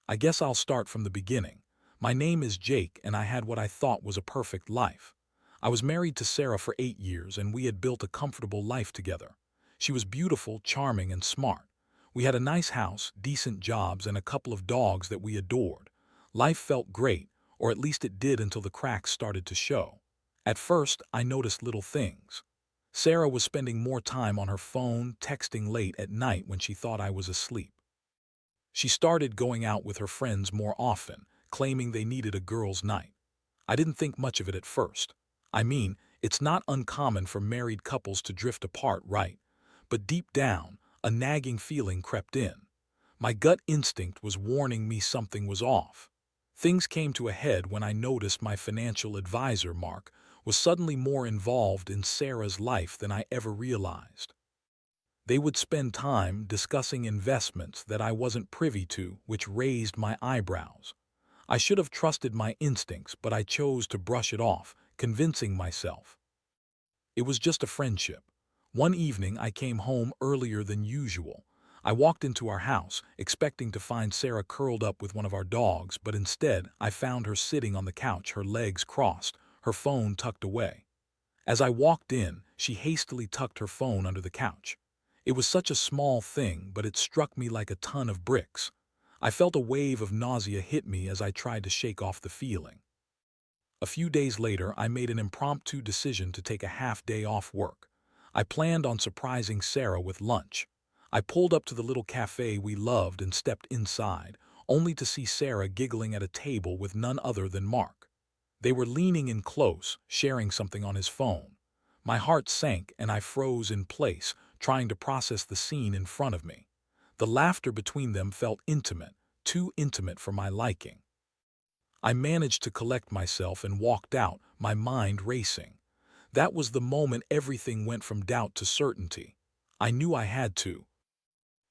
I guess I'll start from the beginning. My name is Jake, and I had what I thought was a perfect life. I was married to Sarah for 8 years, and we had built a comfortable life together. She was beautiful, charming, and smart. We had a nice house, decent jobs, and a couple of dogs that we adored. Life felt great, or at least it did until the cracks started to show. At first, I noticed little things. Sarah was spending more time on her phone, texting late at night when she thought I was asleep. She started going out with her friends more often, claiming they needed a girls' night. I didn't think much of it at first. I mean, it's not uncommon for married couples to drift apart, right? But deep down, a nagging feeling crept in. My gut instinct was warning me something was off. Things came to a head when I noticed my financial advisor, Mark, was suddenly more involved in Sarah's life than I ever realized. They would spend time discussing investments that I wasn't privy to, which raised my eyebrows. I should have trusted my instincts, but I chose to brush it off, convincing myself it was just a friendship. One evening, I came home earlier than usual. I walked into our house, expecting to find Sarah curled up with one of our dogs, but instead, I found her sitting on the couch, her legs crossed, her phone tucked away. As I walked in, she hastily tucked her phone under the couch. It was such a small thing, but it struck me like a ton of bricks. I felt a wave of nausea hit me as I tried to shake off the feeling. A few days later, I made an impromptu decision to take a half day off work. I planned on surprising Sarah with lunch. I pulled up to the little cafe we loved and stepped inside, only to see Sarah giggling at a table with none other than Mark. They were leaning in close, sharing something on his phone. My heart sank and I froze in place, trying to process the scene in front of me. The laughter between them felt intimate, too intimate for my liking. I managed to collect myself and walked out, my mind racing. That was the moment everything went from doubt to certainty. I knew I had to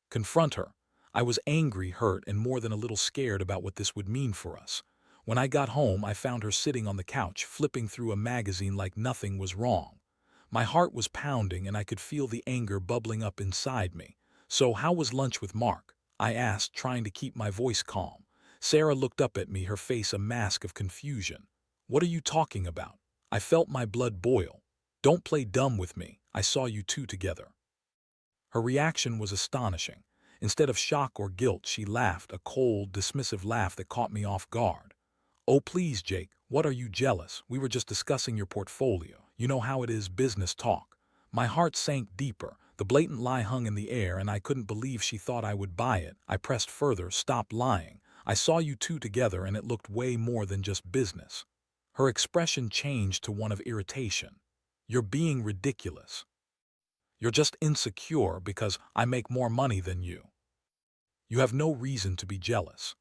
confront her. I was angry, hurt, and more than a little scared about what this would mean for us. When I got home, I found her sitting on the couch, flipping through a magazine like nothing was wrong. My heart was pounding and I could feel the anger bubbling up inside me. "So how was lunch with Mark?" I asked, trying to keep my voice calm. Sarah looked up at me, her face a mask of confusion. "What are you talking about?" I felt my blood boil. "Don't play dumb with me. I saw you two together." Her reaction was astonishing. Instead of shock or guilt, she laughed, a cold, dismissive laugh that caught me off guard. "Oh, please, Jake, what are you jealous? We were just discussing your portfolio. You know how it is, business talk." My heart sank deeper. The blatant lie hung in the air, and I couldn't believe she thought I would buy it. I pressed further. "Stop lying. I saw you two together, and it looked way more than just business." Her expression changed to one of irritation. "You're being ridiculous. You're just insecure because I make more money than you. You have no reason to be jealous."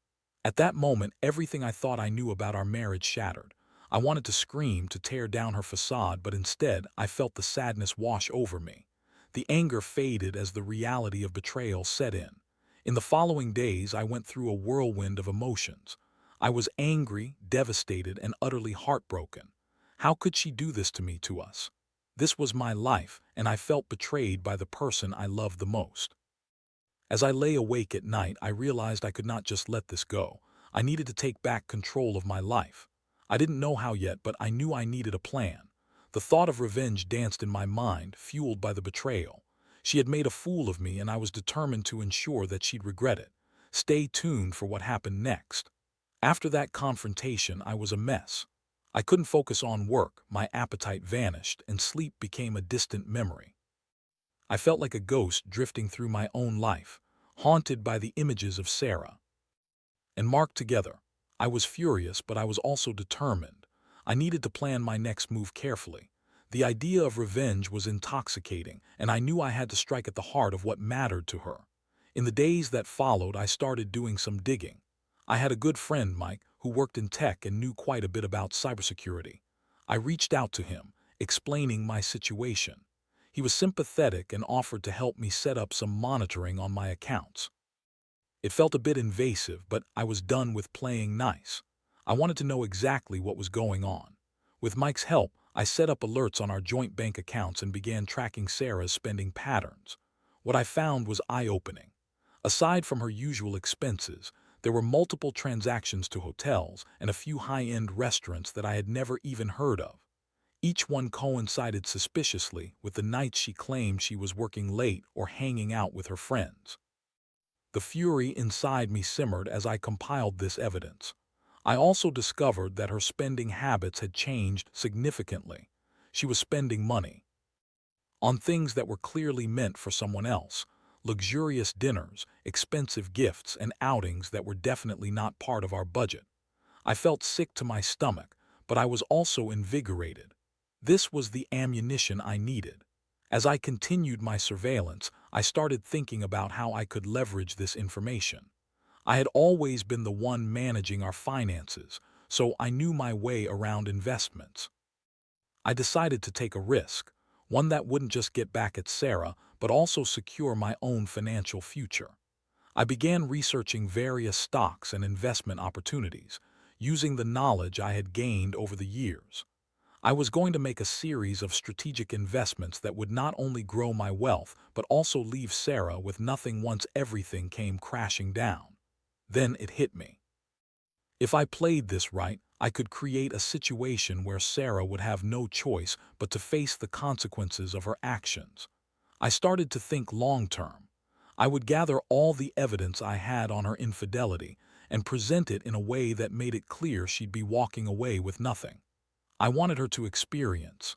At that moment, everything I thought I knew about our marriage shattered. I wanted to scream, to tear down her facade, but instead, I felt the sadness wash over me. The anger faded as the reality of betrayal set in. In the following days, I went through a whirlwind of emotions. I was angry, devastated, and utterly heartbroken. How could she do this to me, to us? This was my life, and I felt betrayed by the person I loved the most. As I lay awake at night, I realized I could not just let this go. I needed to take back control of my life. I didn't know how yet, but I knew I needed a plan. The thought of revenge danced in my mind, fueled by the betrayal. She had made a fool of me, and I was determined to ensure that she'd regret it. Stay tuned for what happened next. After that confrontation, I was a mess. I couldn't focus on work, my appetite vanished, and sleep became a distant memory. I felt like a ghost drifting through my own life, haunted by the images of Sarah and Mark together. I was furious, but I was also determined. I needed to plan my next move carefully. The idea of revenge was intoxicating, and I knew I had to strike at the heart of what mattered to her. In the days that followed, I started doing some digging. I had a good friend, Mike, who worked in tech and knew quite a bit about cybersecurity. I reached out to him, explaining my situation. He was sympathetic and offered to help me set up some monitoring on my accounts. It felt a bit invasive, but I was done with playing nice. I wanted to know exactly what was going on. With Mike's help, I set up alerts on our joint bank accounts and began tracking Sarah's spending patterns. What I found was eye-opening. Aside from her usual expenses, There were multiple transactions to hotels and a few high-end restaurants that I had never even heard of. Each one coincided suspiciously with the nights she claimed she was working late or hanging out with her friends. The fury inside me simmered as I compiled this evidence. I also discovered that her spending habits had changed significantly. She was spending money on things that were clearly meant for someone else, luxurious dinners, expensive gifts, and outings that were definitely not part of our budget. I felt sick to my stomach, but I was also invigorated. This was the ammunition I needed. As I continued my surveillance, I started thinking about how I could leverage this information. I had always been the one managing our finances, so I knew my way around investments. I decided to take a risk, one that wouldn't just get back at Sarah, but also secure my own financial future. I began researching various stocks and investment opportunities, using the knowledge I had gained over the years. I was going to make a series of strategic investments that would not only grow my wealth, but also leave Sarah with nothing once everything came crashing down. Then it hit me. If I played this right, I could create a situation where Sarah would have no choice but to face the consequences of her actions. I started to think long-term. I would gather all the evidence I had on her infidelity and present it in a way that made it clear she'd be walking away with nothing. I wanted her to experience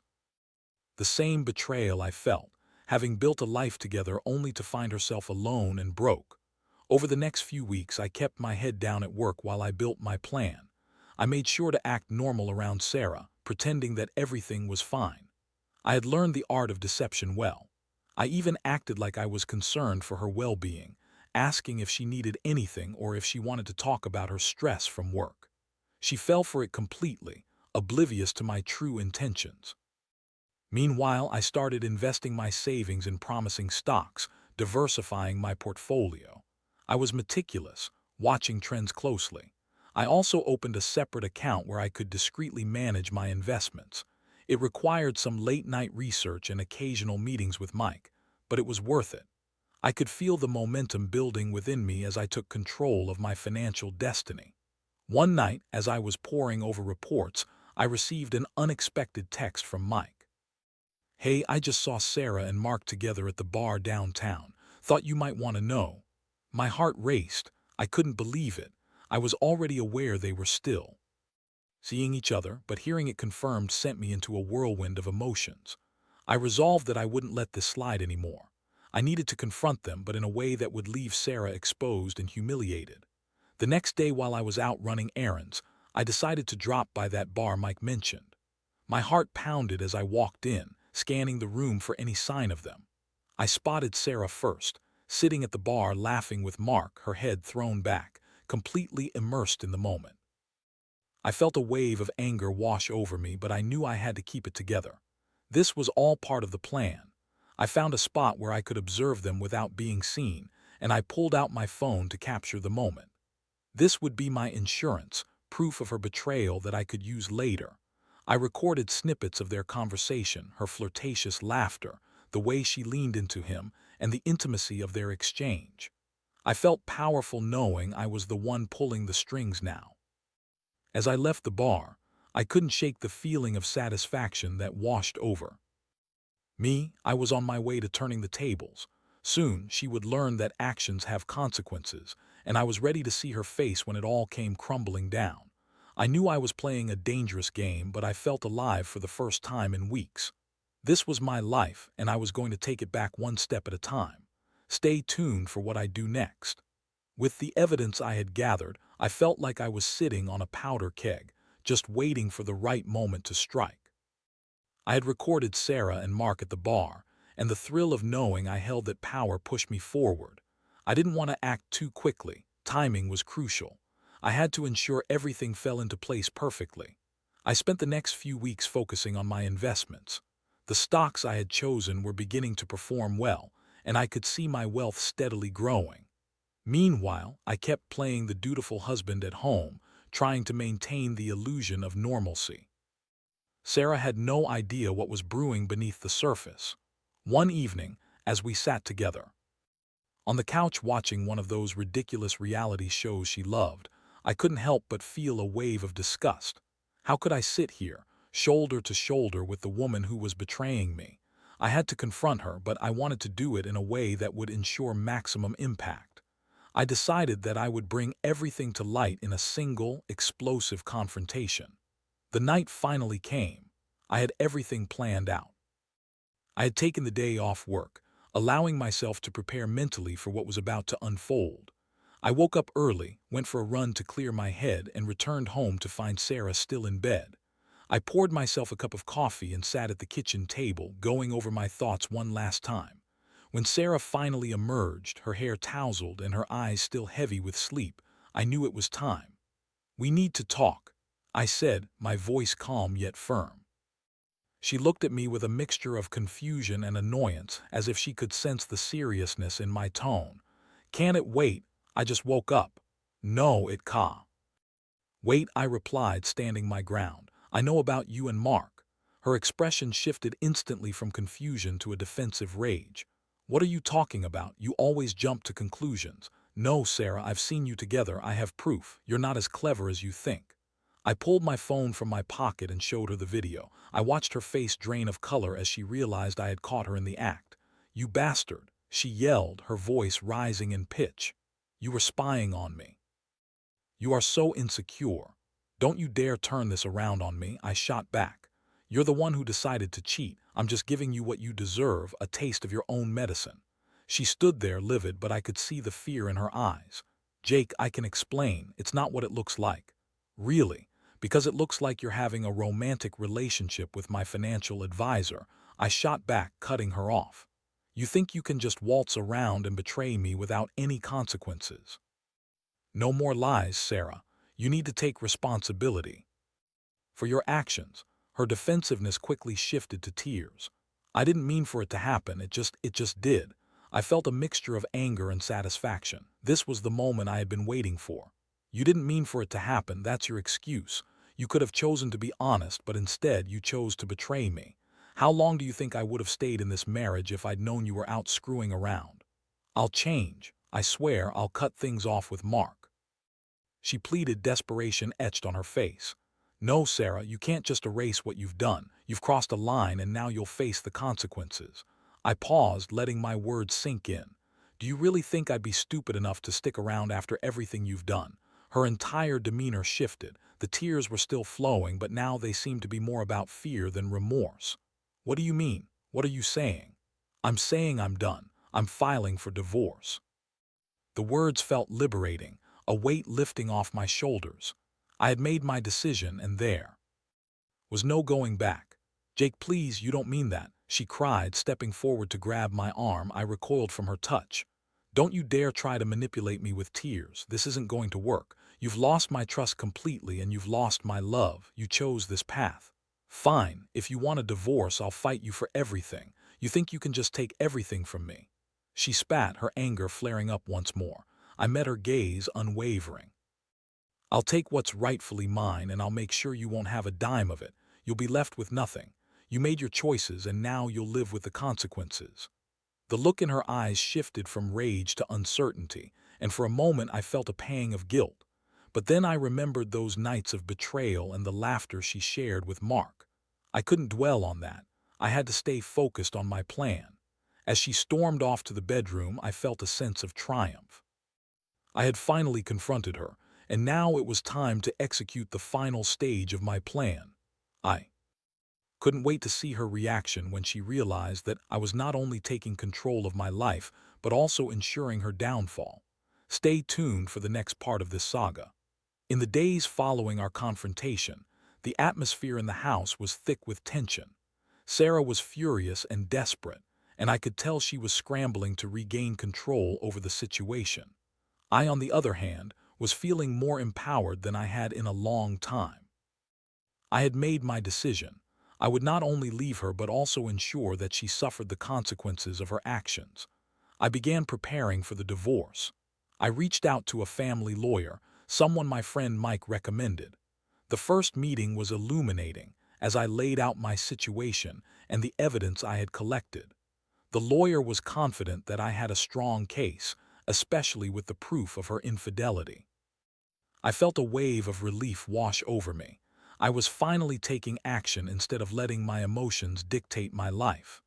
the same betrayal I felt, having built a life together only to find herself alone and broke. Over the next few weeks, I kept my head down at work while I built my plan. I made sure to act normal around Sarah, pretending that everything was fine. I had learned the art of deception well. I even acted like I was concerned for her well-being, asking if she needed anything or if she wanted to talk about her stress from work. She fell for it completely, oblivious to my true intentions. Meanwhile, I started investing my savings in promising stocks, diversifying my portfolio. I was meticulous, watching trends closely. I also opened a separate account where I could discreetly manage my investments. It required some late-night research and occasional meetings with Mike, but it was worth it. I could feel the momentum building within me as I took control of my financial destiny. One night, as I was poring over reports, I received an unexpected text from Mike. "Hey, I just saw Sarah and Mark together at the bar downtown. Thought you might want to know." My heart raced. I couldn't believe it. I was already aware they were still seeing each other, but hearing it confirmed sent me into a whirlwind of emotions. I resolved that I wouldn't let this slide anymore. I needed to confront them, but in a way that would leave Sarah exposed and humiliated. The next day, while I was out running errands, I decided to drop by that bar Mike mentioned. My heart pounded as I walked in, scanning the room for any sign of them. I spotted Sarah first, sitting at the bar laughing with Mark, her head thrown back, completely immersed in the moment. I felt a wave of anger wash over me, but I knew I had to keep it together. This was all part of the plan. I found a spot where I could observe them without being seen, and I pulled out my phone to capture the moment. This would be my insurance, proof of her betrayal that I could use later. I recorded snippets of their conversation, her flirtatious laughter, the way she leaned into him, and the intimacy of their exchange. I felt powerful knowing I was the one pulling the strings now. As I left the bar, I couldn't shake the feeling of satisfaction that washed over me. I was on my way to turning the tables. Soon she would learn that actions have consequences, and I was ready to see her face when it all came crumbling down. I knew I was playing a dangerous game, but I felt alive for the first time in weeks. This was my life, and I was going to take it back one step at a time. Stay tuned for what I do next. With the evidence I had gathered, I felt like I was sitting on a powder keg, just waiting for the right moment to strike. I had recorded Sarah and Mark at the bar, and the thrill of knowing I held that power pushed me forward. I didn't want to act too quickly. Timing was crucial. I had to ensure everything fell into place perfectly. I spent the next few weeks focusing on my investments. The stocks I had chosen were beginning to perform well, and I could see my wealth steadily growing. Meanwhile, I kept playing the dutiful husband at home, trying to maintain the illusion of normalcy. Sarah had no idea what was brewing beneath the surface. One evening, as we sat together On the couch watching one of those ridiculous reality shows she loved, I couldn't help but feel a wave of disgust. How could I sit here, shoulder to shoulder with the woman who was betraying me? I had to confront her, but I wanted to do it in a way that would ensure maximum impact. I decided that I would bring everything to light in a single, explosive confrontation. The night finally came. I had everything planned out. I had taken the day off work, allowing myself to prepare mentally for what was about to unfold. I woke up early, went for a run to clear my head, and returned home to find Sarah still in bed. I poured myself a cup of coffee and sat at the kitchen table, going over my thoughts one last time. When Sarah finally emerged, her hair tousled and her eyes still heavy with sleep, I knew it was time. "We need to talk," I said, my voice calm yet firm. She looked at me with a mixture of confusion and annoyance, as if she could sense the seriousness in my tone. "Can it wait? I just woke up." "No, it can't." "Wait," I replied, standing my ground. "I know about you and Mark." Her expression shifted instantly from confusion to a defensive rage. "What are you talking about? You always jump to conclusions." "No, Sarah, I've seen you together. I have proof. You're not as clever as you think." I pulled my phone from my pocket and showed her the video. I watched her face drain of color as she realized I had caught her in the act. "You bastard!" she yelled, her voice rising in pitch. "You were spying on me. You are so insecure. Don't you dare turn this around on me," I shot back. "You're the one who decided to cheat. I'm just giving you what you deserve, a taste of your own medicine." She stood there livid, but I could see the fear in her eyes. "Jake, I can explain. It's not what it looks like." "Really? Because it looks like you're having a romantic relationship with my financial advisor," I shot back, cutting her off. "You think you can just waltz around and betray me without any consequences?" "No more lies, Sarah. You need to take responsibility for your actions." Her defensiveness quickly shifted to tears. "I didn't mean for it to happen. It just did." I felt a mixture of anger and satisfaction. This was the moment I had been waiting for. "You didn't mean for it to happen. That's your excuse. You could have chosen to be honest, but instead you chose to betray me. How long do you think I would have stayed in this marriage if I'd known you were out screwing around?" "I'll change. I swear I'll cut things off with Mark." She pleaded, desperation etched on her face. "No, Sarah, you can't just erase what you've done. You've crossed a line and now you'll face the consequences." I paused, letting my words sink in. "Do you really think I'd be stupid enough to stick around after everything you've done?" Her entire demeanor shifted. The tears were still flowing, but now they seemed to be more about fear than remorse. "What do you mean? What are you saying?" "I'm saying I'm done. I'm filing for divorce." The words felt liberating, a weight lifting off my shoulders. I had made my decision, and there was no going back. "Jake, please, you don't mean that," she cried, stepping forward to grab my arm. I recoiled from her touch. "Don't you dare try to manipulate me with tears. This isn't going to work. You've lost my trust completely, and you've lost my love. You chose this path." "Fine, if you want a divorce, I'll fight you for everything. You think you can just take everything from me?" She spat, her anger flaring up once more. I met her gaze, unwavering. "I'll take what's rightfully mine, and I'll make sure you won't have a dime of it. You'll be left with nothing. You made your choices, and now you'll live with the consequences." The look in her eyes shifted from rage to uncertainty, and for a moment I felt a pang of guilt. But then I remembered those nights of betrayal and the laughter she shared with Mark. I couldn't dwell on that. I had to stay focused on my plan. As she stormed off to the bedroom, I felt a sense of triumph. I had finally confronted her, and now it was time to execute the final stage of my plan. I couldn't wait to see her reaction when she realized that I was not only taking control of my life, but also ensuring her downfall. Stay tuned for the next part of this saga. In the days following our confrontation, the atmosphere in the house was thick with tension. Sarah was furious and desperate, and I could tell she was scrambling to regain control over the situation. I, on the other hand, was feeling more empowered than I had in a long time. I had made my decision. I would not only leave her but also ensure that she suffered the consequences of her actions. I began preparing for the divorce. I reached out to a family lawyer, someone my friend Mike recommended. The first meeting was illuminating as I laid out my situation and the evidence I had collected. The lawyer was confident that I had a strong case, especially with the proof of her infidelity. I felt a wave of relief wash over me. I was finally taking action instead of letting my emotions dictate my life.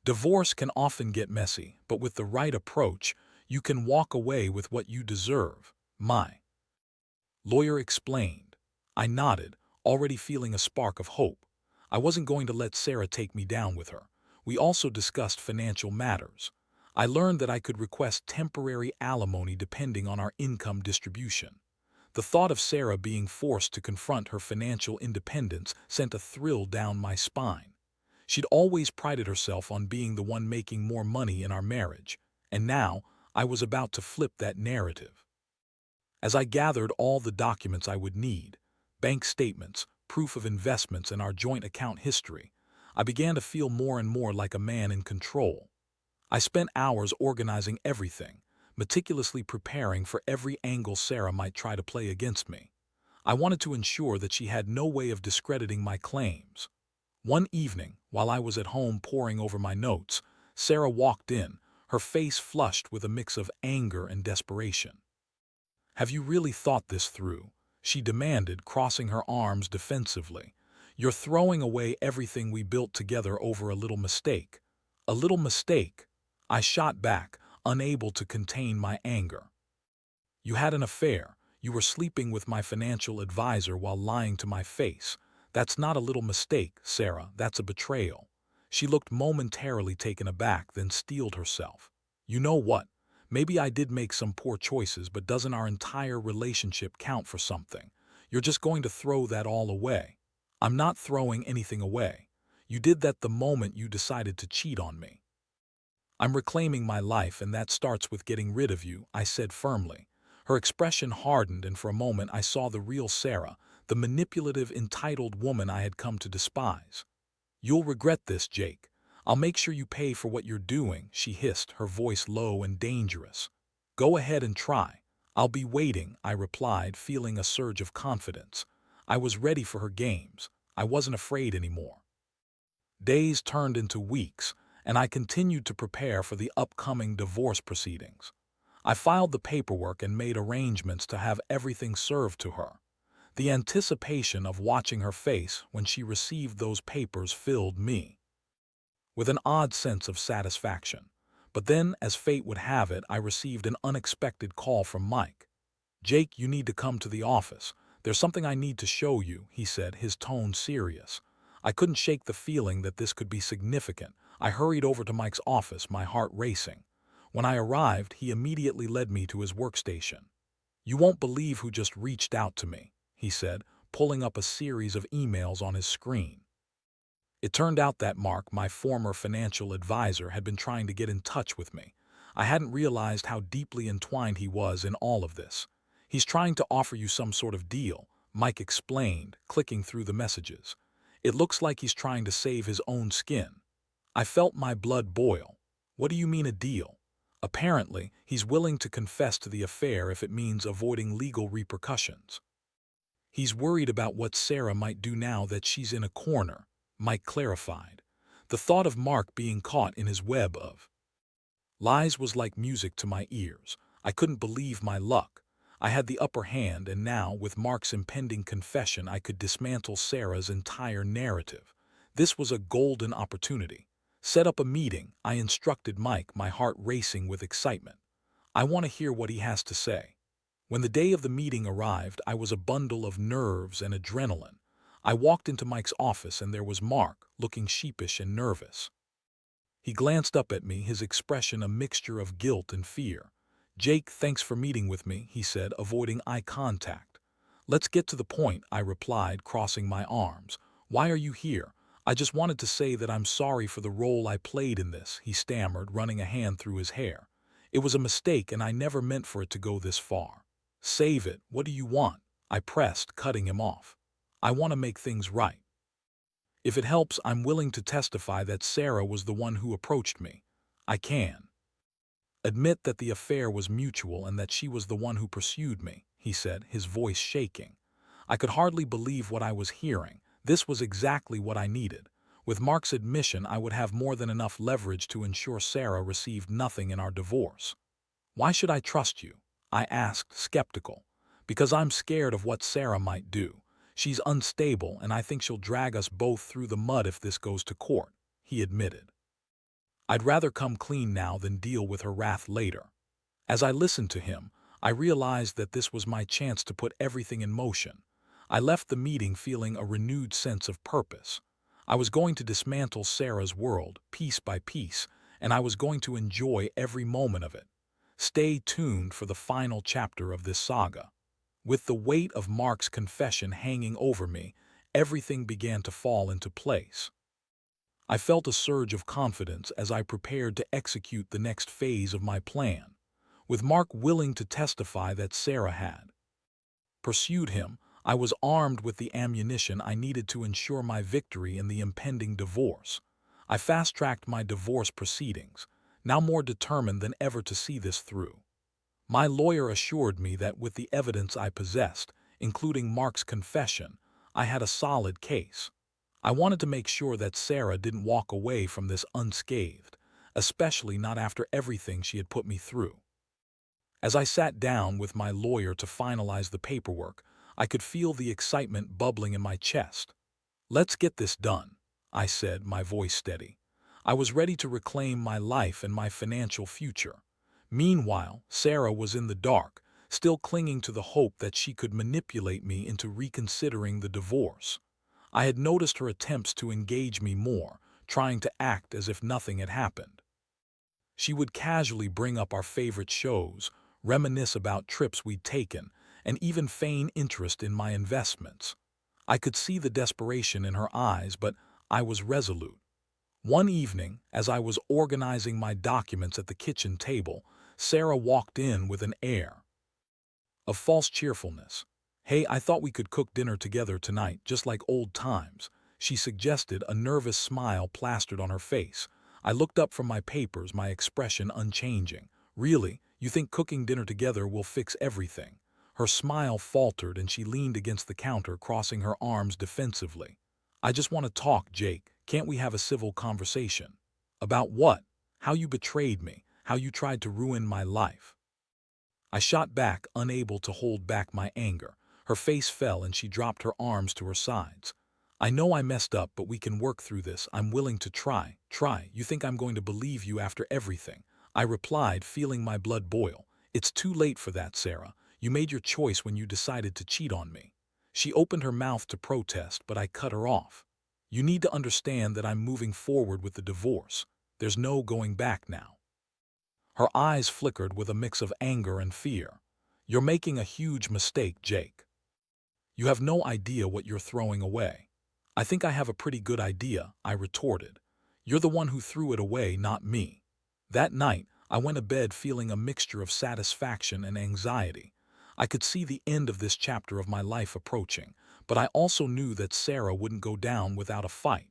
Divorce can often get messy, but with the right approach, you can walk away with what you deserve. My lawyer explained. I nodded, already feeling a spark of hope. I wasn't going to let Sarah take me down with her. We also discussed financial matters. I learned that I could request temporary alimony depending on our income distribution. The thought of Sarah being forced to confront her financial independence sent a thrill down my spine. She'd always prided herself on being the one making more money in our marriage, and now I was about to flip that narrative. As I gathered all the documents I would need, bank statements, proof of investments, and our joint account history, I began to feel more and more like a man in control. I spent hours organizing everything, meticulously preparing for every angle Sarah might try to play against me. I wanted to ensure that she had no way of discrediting my claims. One evening, while I was at home poring over my notes, Sarah walked in, her face flushed with a mix of anger and desperation. "Have you really thought this through?" she demanded, crossing her arms defensively. "You're throwing away everything we built together over a little mistake." "A little mistake?" I shot back, unable to contain my anger. "You had an affair. You were sleeping with my financial advisor while lying to my face. That's not a little mistake, Sarah, that's a betrayal." She looked momentarily taken aback, then steeled herself. "You know what? Maybe I did make some poor choices, but doesn't our entire relationship count for something? You're just going to throw that all away." "I'm not throwing anything away. You did that the moment you decided to cheat on me." "I'm reclaiming my life, and that starts with getting rid of you," I said firmly. Her expression hardened, and for a moment I saw the real Sarah, the manipulative, entitled woman I had come to despise. "You'll regret this, Jake. I'll make sure you pay for what you're doing," she hissed, her voice low and dangerous. "Go ahead and try. I'll be waiting," I replied, feeling a surge of confidence. I was ready for her games. I wasn't afraid anymore. Days turned into weeks, and I continued to prepare for the upcoming divorce proceedings. I filed the paperwork and made arrangements to have everything served to her. The anticipation of watching her face when she received those papers filled me with an odd sense of satisfaction. But then, as fate would have it, I received an unexpected call from Mike. "Jake, you need to come to the office. There's something I need to show you," he said, his tone serious. I couldn't shake the feeling that this could be significant. I hurried over to Mike's office, my heart racing. When I arrived, he immediately led me to his workstation. "You won't believe who just reached out to me," he said, pulling up a series of emails on his screen. It turned out that Mark, my former financial advisor, had been trying to get in touch with me. I hadn't realized how deeply entwined he was in all of this. "He's trying to offer you some sort of deal," Mike explained, clicking through the messages. "It looks like he's trying to save his own skin." I felt my blood boil. "What do you mean, a deal?" "Apparently, he's willing to confess to the affair if it means avoiding legal repercussions. He's worried about what Sarah might do now that she's in a corner," Mike clarified. The thought of Mark being caught in his web of lies was like music to my ears. I couldn't believe my luck. I had the upper hand, and now, with Mark's impending confession, I could dismantle Sarah's entire narrative. This was a golden opportunity. "Set up a meeting," I instructed Mike, my heart racing with excitement. "I want to hear what he has to say." When the day of the meeting arrived, I was a bundle of nerves and adrenaline. I walked into Mike's office, and there was Mark, looking sheepish and nervous. He glanced up at me, his expression a mixture of guilt and fear. "Jake, thanks for meeting with me," he said, avoiding eye contact. "Let's get to the point," I replied, crossing my arms. "Why are you here?" "I just wanted to say that I'm sorry for the role I played in this," he stammered, running a hand through his hair. "It was a mistake, and I never meant for it to go this far." "Save it. What do you want?" I pressed, cutting him off. "I want to make things right. If it helps, I'm willing to testify that Sarah was the one who approached me. I can admit that the affair was mutual and that she was the one who pursued me," he said, his voice shaking. I could hardly believe what I was hearing. This was exactly what I needed. With Mark's admission, I would have more than enough leverage to ensure Sarah received nothing in our divorce. "Why should I trust you?" I asked, skeptical. "Because I'm scared of what Sarah might do. She's unstable, and I think she'll drag us both through the mud if this goes to court," he admitted. "I'd rather come clean now than deal with her wrath later." As I listened to him, I realized that this was my chance to put everything in motion. I left the meeting feeling a renewed sense of purpose. I was going to dismantle Sarah's world, piece by piece, and I was going to enjoy every moment of it. Stay tuned for the final chapter of this saga. With the weight of Mark's confession hanging over me, everything began to fall into place. I felt a surge of confidence as I prepared to execute the next phase of my plan. With Mark willing to testify that Sarah had pursued him, I was armed with the ammunition I needed to ensure my victory in the impending divorce. I fast-tracked my divorce proceedings, now more determined than ever to see this through. My lawyer assured me that with the evidence I possessed, including Mark's confession, I had a solid case. I wanted to make sure that Sarah didn't walk away from this unscathed, especially not after everything she had put me through. As I sat down with my lawyer to finalize the paperwork, I could feel the excitement bubbling in my chest. "Let's get this done," I said, my voice steady. I was ready to reclaim my life and my financial future. Meanwhile, Sarah was in the dark, still clinging to the hope that she could manipulate me into reconsidering the divorce. I had noticed her attempts to engage me more, trying to act as if nothing had happened. She would casually bring up our favorite shows, reminisce about trips we'd taken, and even feign interest in my investments. I could see the desperation in her eyes, but I was resolute. One evening, as I was organizing my documents at the kitchen table, Sarah walked in with an air of false cheerfulness. "Hey, I thought we could cook dinner together tonight, just like old times," she suggested, a nervous smile plastered on her face. I looked up from my papers, my expression unchanging. "Really? You think cooking dinner together will fix everything?" Her smile faltered and she leaned against the counter, crossing her arms defensively. "I just want to talk, Jake. Can't we have a civil conversation?" "About what?" "How you betrayed me, how you tried to ruin my life." I shot back, unable to hold back my anger. Her face fell and she dropped her arms to her sides. "I know I messed up, but we can work through this. I'm willing to try. Try. You think I'm going to believe you after everything?" I replied, feeling my blood boil. "It's too late for that, Sarah. You made your choice when you decided to cheat on me." She opened her mouth to protest, but I cut her off. "You need to understand that I'm moving forward with the divorce. There's no going back now." Her eyes flickered with a mix of anger and fear. "You're making a huge mistake, Jake. You have no idea what you're throwing away." "I think I have a pretty good idea," I retorted. "You're the one who threw it away, not me." That night, I went to bed feeling a mixture of satisfaction and anxiety. I could see the end of this chapter of my life approaching, but I also knew that Sarah wouldn't go down without a fight.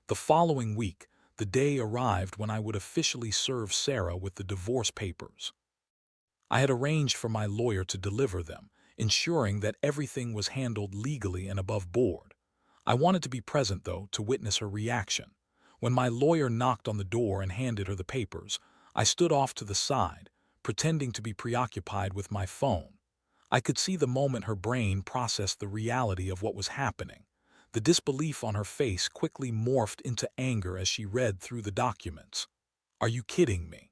The following week, the day arrived when I would officially serve Sarah with the divorce papers. I had arranged for my lawyer to deliver them, ensuring that everything was handled legally and above board. I wanted to be present, though, to witness her reaction. When my lawyer knocked on the door and handed her the papers, I stood off to the side, pretending to be preoccupied with my phone. I could see the moment her brain processed the reality of what was happening. The disbelief on her face quickly morphed into anger as she read through the documents. "Are you kidding me?"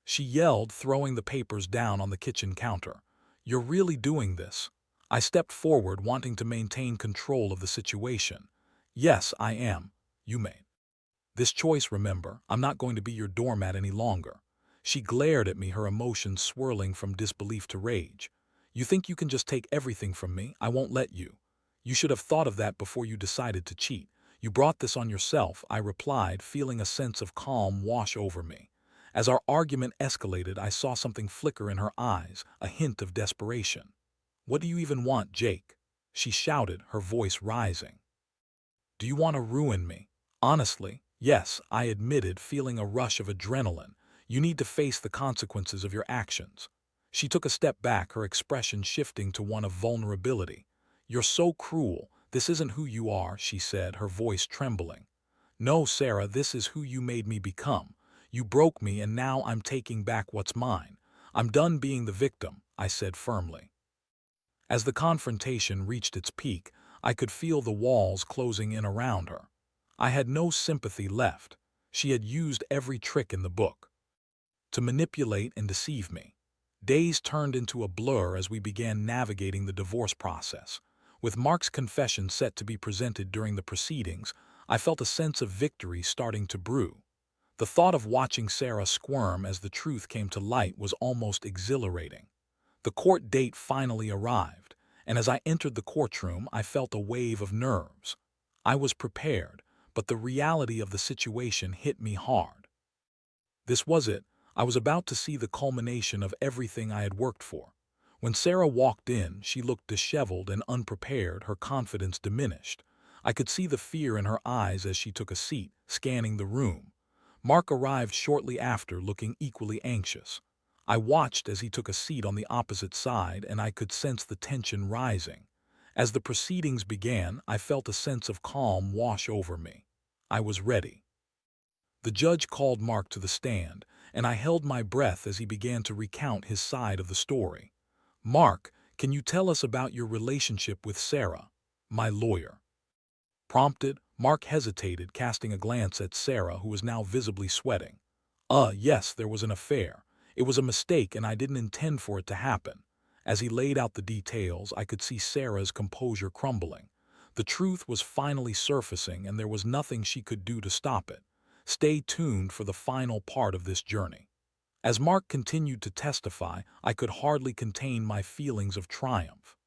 she yelled, throwing the papers down on the kitchen counter. "You're really doing this?" I stepped forward, wanting to maintain control of the situation. "Yes, I am. You made this choice, remember. I'm not going to be your doormat any longer." She glared at me, her emotions swirling from disbelief to rage. "You think you can just take everything from me? I won't let you. You should have thought of that before you decided to cheat. You brought this on yourself," I replied, feeling a sense of calm wash over me. As our argument escalated, I saw something flicker in her eyes, a hint of desperation. "What do you even want, Jake?" she shouted, her voice rising. "Do you want to ruin me?" "Honestly, yes," I admitted, feeling a rush of adrenaline. "You need to face the consequences of your actions." She took a step back, her expression shifting to one of vulnerability. "You're so cruel. This isn't who you are," she said, her voice trembling. "No, Sarah, this is who you made me become. You broke me and now I'm taking back what's mine. I'm done being the victim," I said firmly. As the confrontation reached its peak, I could feel the walls closing in around her. I had no sympathy left. She had used every trick in the book to manipulate and deceive me. Days turned into a blur as we began navigating the divorce process. With Mark's confession set to be presented during the proceedings, I felt a sense of victory starting to brew. The thought of watching Sarah squirm as the truth came to light was almost exhilarating. The court date finally arrived, and as I entered the courtroom, I felt a wave of nerves. I was prepared, but the reality of the situation hit me hard. This was it. I was about to see the culmination of everything I had worked for. When Sarah walked in, she looked disheveled and unprepared, her confidence diminished. I could see the fear in her eyes as she took a seat, scanning the room. Mark arrived shortly after, looking equally anxious. I watched as he took a seat on the opposite side, and I could sense the tension rising. As the proceedings began, I felt a sense of calm wash over me. I was ready. The judge called Mark to the stand, and I held my breath as he began to recount his side of the story. "Mark, can you tell us about your relationship with Sarah, my lawyer?" Prompted, Mark hesitated, casting a glance at Sarah, who was now visibly sweating. Yes, there was an affair. It was a mistake and I didn't intend for it to happen." As he laid out the details, I could see Sarah's composure crumbling. The truth was finally surfacing and there was nothing she could do to stop it. Stay tuned for the final part of this journey. As Mark continued to testify, I could hardly contain my feelings of triumph.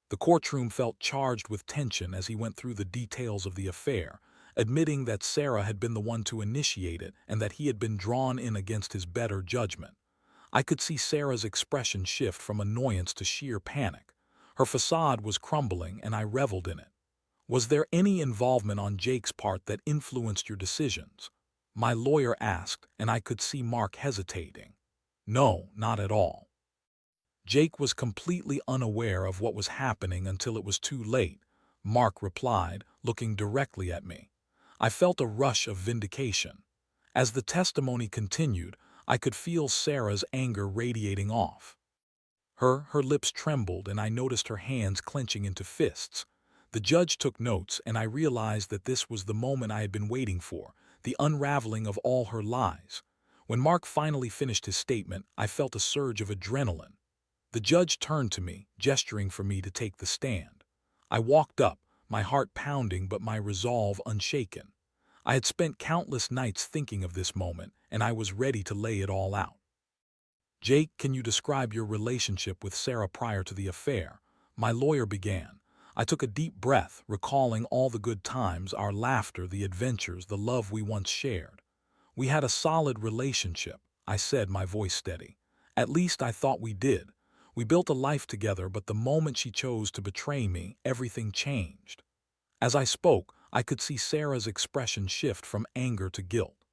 The courtroom felt charged with tension as he went through the details of the affair, admitting that Sarah had been the one to initiate it and that he had been drawn in against his better judgment. I could see Sarah's expression shift from annoyance to sheer panic. Her facade was crumbling and I reveled in it. "Was there any involvement on Jake's part that influenced your decisions?" my lawyer asked, and I could see Mark hesitating. "No, not at all. Jake was completely unaware of what was happening until it was too late," Mark replied, looking directly at me. I felt a rush of vindication. As the testimony continued, I could feel Sarah's anger radiating off. Her lips trembled and I noticed her hands clenching into fists. The judge took notes and I realized that this was the moment I had been waiting for, the unraveling of all her lies. When Mark finally finished his statement, I felt a surge of adrenaline. The judge turned to me, gesturing for me to take the stand. I walked up, my heart pounding but my resolve unshaken. I had spent countless nights thinking of this moment, and I was ready to lay it all out. "Jake, can you describe your relationship with Sarah prior to the affair?" my lawyer began. I took a deep breath, recalling all the good times, our laughter, the adventures, the love we once shared. "We had a solid relationship," I said, my voice steady. "At least I thought we did. We built a life together, but the moment she chose to betray me, everything changed." As I spoke, I could see Sarah's expression shift from anger to guilt.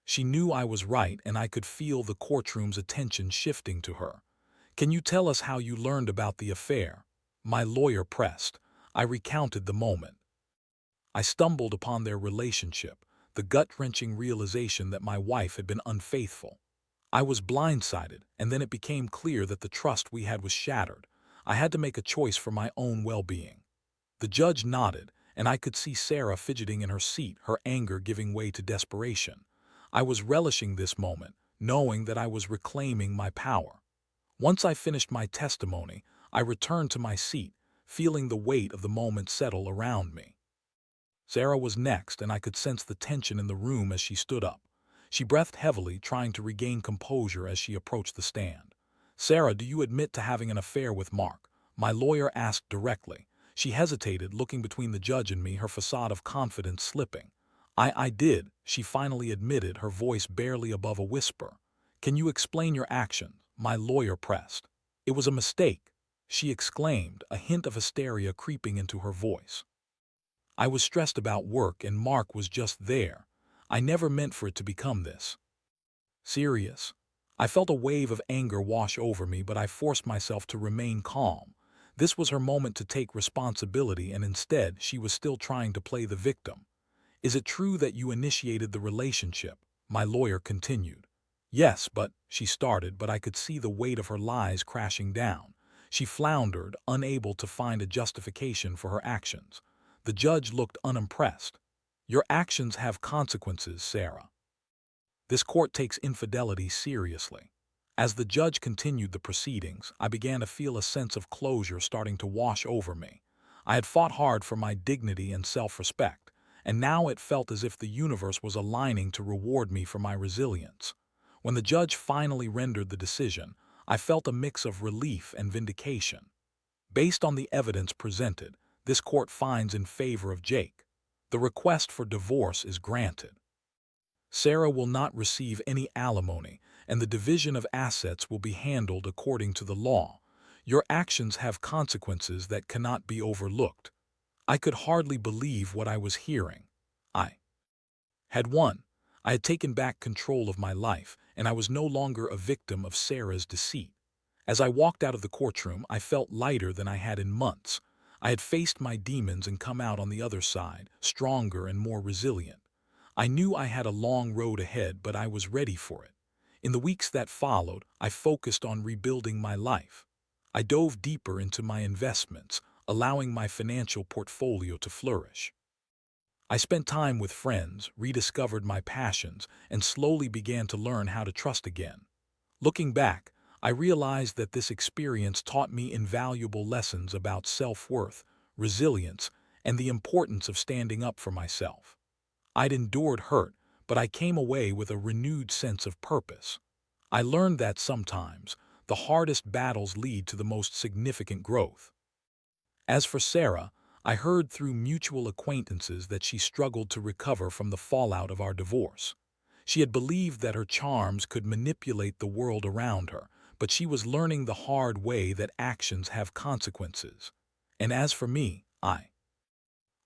She knew I was right, and I could feel the courtroom's attention shifting to her. "Can you tell us how you learned about the affair?" my lawyer pressed. I recounted the moment. I stumbled upon their relationship, the gut-wrenching realization that my wife had been unfaithful. I was blindsided, and then it became clear that the trust we had was shattered. I had to make a choice for my own well-being. The judge nodded, and I could see Sarah fidgeting in her seat, her anger giving way to desperation. I was relishing this moment, knowing that I was reclaiming my power. Once I finished my testimony, I returned to my seat, feeling the weight of the moment settle around me. Sarah was next, and I could sense the tension in the room as she stood up. She breathed heavily, trying to regain composure as she approached the stand. "Sarah, do you admit to having an affair with Mark?" my lawyer asked directly. She hesitated, looking between the judge and me, her facade of confidence slipping. I did," she finally admitted, her voice barely above a whisper. "Can you explain your actions?" my lawyer pressed. "It was a mistake," she exclaimed, a hint of hysteria creeping into her voice. "I was stressed about work and Mark was just there. I never meant for it to become this." "Serious?" I felt a wave of anger wash over me, but I forced myself to remain calm. This was her moment to take responsibility, and instead she was still trying to play the victim. Is it true that you initiated the relationship? My lawyer continued. Yes, but, she started, but I could see the weight of her lies crashing down. She floundered, unable to find a justification for her actions. The judge looked unimpressed. Your actions have consequences, Sarah. This court takes infidelity seriously. As the judge continued the proceedings, I began to feel a sense of closure starting to wash over me. I had fought hard for my dignity and self-respect, and now it felt as if the universe was aligning to reward me for my resilience. When the judge finally rendered the decision, I felt a mix of relief and vindication. Based on the evidence presented, this court finds in favor of Jake. The request for divorce is granted. Sarah will not receive any alimony, and the division of assets will be handled according to the law. Your actions have consequences that cannot be overlooked. I could hardly believe what I was hearing. I had won. I had taken back control of my life, and I was no longer a victim of Sarah's deceit. As I walked out of the courtroom, I felt lighter than I had in months. I had faced my demons and come out on the other side, stronger and more resilient. I knew I had a long road ahead, but I was ready for it. In the weeks that followed, I focused on rebuilding my life. I dove deeper into my investments, allowing my financial portfolio to flourish. I spent time with friends, rediscovered my passions, and slowly began to learn how to trust again. Looking back, I realized that this experience taught me invaluable lessons about self-worth, resilience, and the importance of standing up for myself. I'd endured hurt, but I came away with a renewed sense of purpose. I learned that sometimes, the hardest battles lead to the most significant growth. As for Sarah, I heard through mutual acquaintances that she struggled to recover from the fallout of our divorce. She had believed that her charms could manipulate the world around her, but she was learning the hard way that actions have consequences. And as for me, I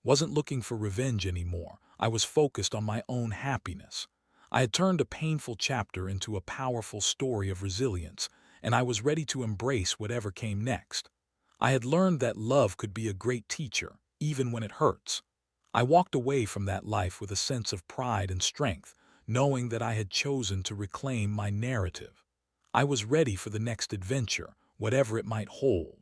wasn't looking for revenge anymore. I was focused on my own happiness. I had turned a painful chapter into a powerful story of resilience, and I was ready to embrace whatever came next. I had learned that love could be a great teacher, even when it hurts. I walked away from that life with a sense of pride and strength, knowing that I had chosen to reclaim my narrative. I was ready for the next adventure, whatever it might hold.